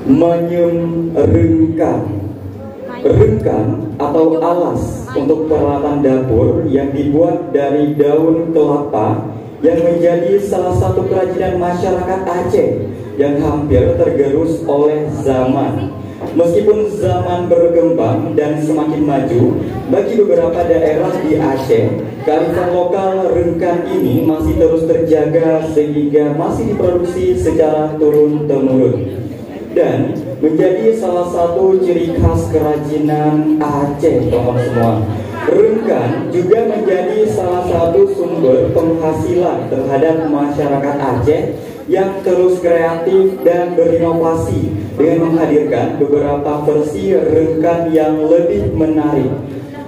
Menyemrengkan. Rengkan atau alas untuk peralatan dapur yang dibuat dari daun kelapa yang menjadi salah satu kerajinan masyarakat Aceh yang hampir tergerus oleh zaman. Meskipun zaman berkembang dan semakin maju, bagi beberapa daerah di Aceh, kearifan lokal rengkan ini masih terus terjaga sehingga masih diproduksi secara turun-temurun dan menjadi salah satu ciri khas kerajinan Aceh, teman semua. Rengkan juga menjadi salah satu sumber penghasilan terhadap masyarakat Aceh yang terus kreatif dan berinovasi dengan menghadirkan beberapa versi rengkan yang lebih menarik.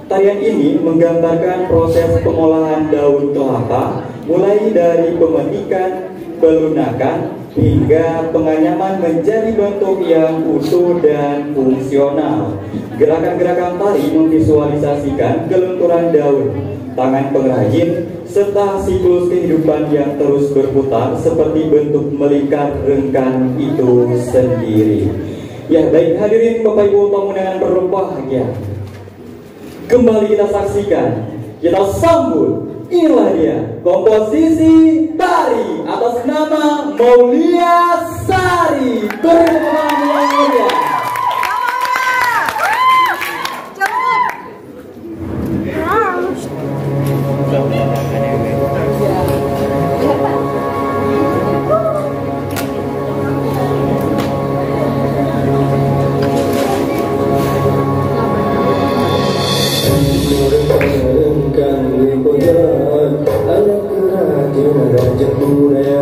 Tarian ini menggambarkan proses pengolahan daun kelapa mulai dari pemetikan, pelunakan, hingga penganyaman menjadi bentuk yang utuh dan fungsional. Gerakan-gerakan tari memvisualisasikan kelenturan daun, tangan pengrajin, serta siklus kehidupan yang terus berputar seperti bentuk melingkar rengkan itu sendiri. Ya, baik hadirin Bapak Ibu tamu undangan berbahagia, kembali kita saksikan, kita sambut. Inilah dia komposisi tari atas nama Maulia Sari. Berkenan yang mulia. Anak kerajinan raja budaya